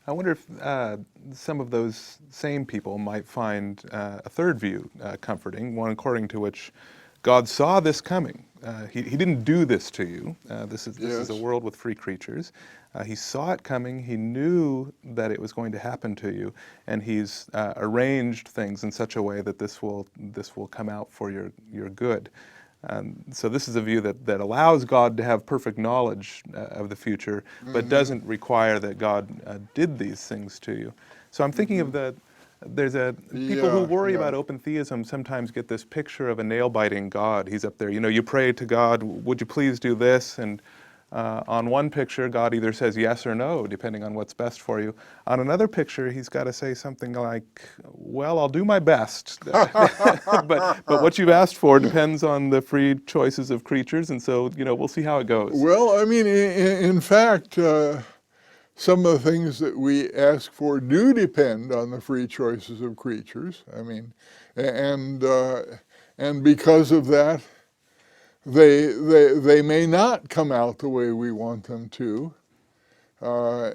I wonder if some of those same people might find a third view comforting, one according to which God saw this coming. He didn't do this to you. This is a Yes. world with free creatures. He saw it coming. He knew that it was going to happen to you, and He's arranged things in such a way that this will come out for your good. So this is a view that allows God to have perfect knowledge of the future, but Mm-hmm. doesn't require that God did these things to you. So I'm thinking of people who Yeah, worry yeah. about open theism sometimes get this picture of a nail-biting God. He's up there, you pray to God, would you please do this? And on one picture, God either says yes or no, depending on what's best for you. On another picture, He's got to say something like, well, I'll do my best. But what you've asked for depends on the free choices of creatures, and so, we'll see how it goes. Well, I mean, in fact, some of the things that we ask for do depend on the free choices of creatures. I mean, and and because of that, they may not come out the way we want them to, uh,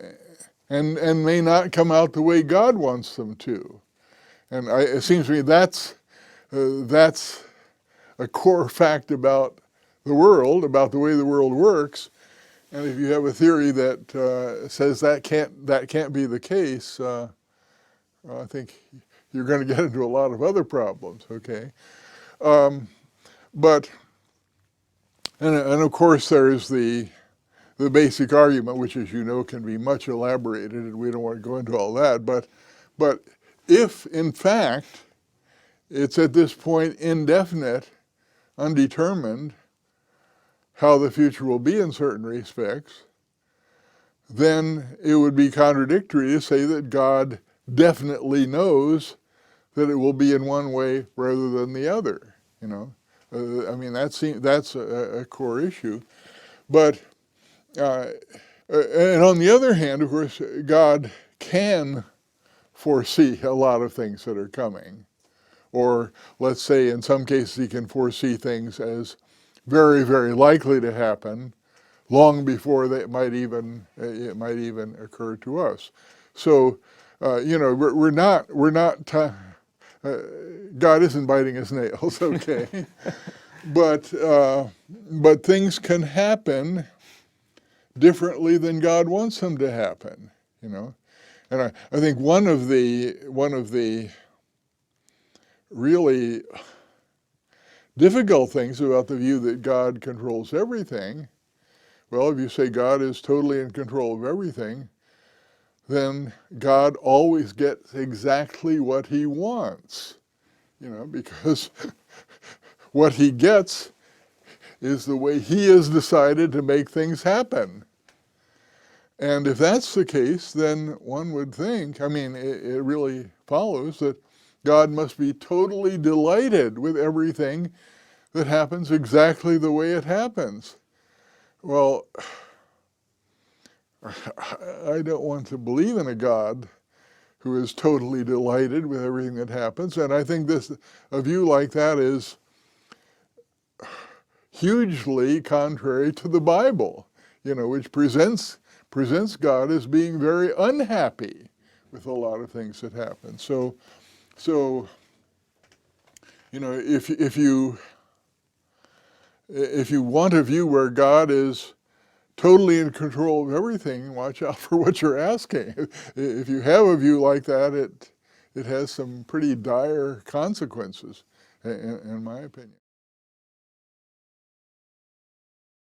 and may not come out the way God wants them to. And it seems to me that's a core fact about the world, about the way the world works. And if you have a theory that says that can't be the case, I think you're going to get into a lot of other problems. Okay, but and of course there's the basic argument, which, as you know, can be much elaborated, and we don't want to go into all that. But if in fact it's at this point indefinite, undetermined, how the future will be in certain respects, then it would be contradictory to say that God definitely knows that it will be in one way rather than the other. I mean, that's a core issue. But and on the other hand, of course, God can foresee a lot of things that are coming. Or let's say in some cases He can foresee things as very, very likely to happen long before it might even occur to us. So, we're not God isn't biting His nails, okay? But things can happen differently than God wants them to happen, And I think one of the really difficult things about the view that God controls everything, well, if you say God is totally in control of everything, then God always gets exactly what He wants, because what He gets is the way He has decided to make things happen. And if that's the case, then one would think, I mean, it really follows that God must be totally delighted with everything that happens exactly the way it happens. Well, I don't want to believe in a God who is totally delighted with everything that happens, and I think a view like that is hugely contrary to the Bible, which presents God as being very unhappy with a lot of things that happen. So if you want a view where God is totally in control of everything, watch out for what you're asking. If you have a view like that, it has some pretty dire consequences, in my opinion.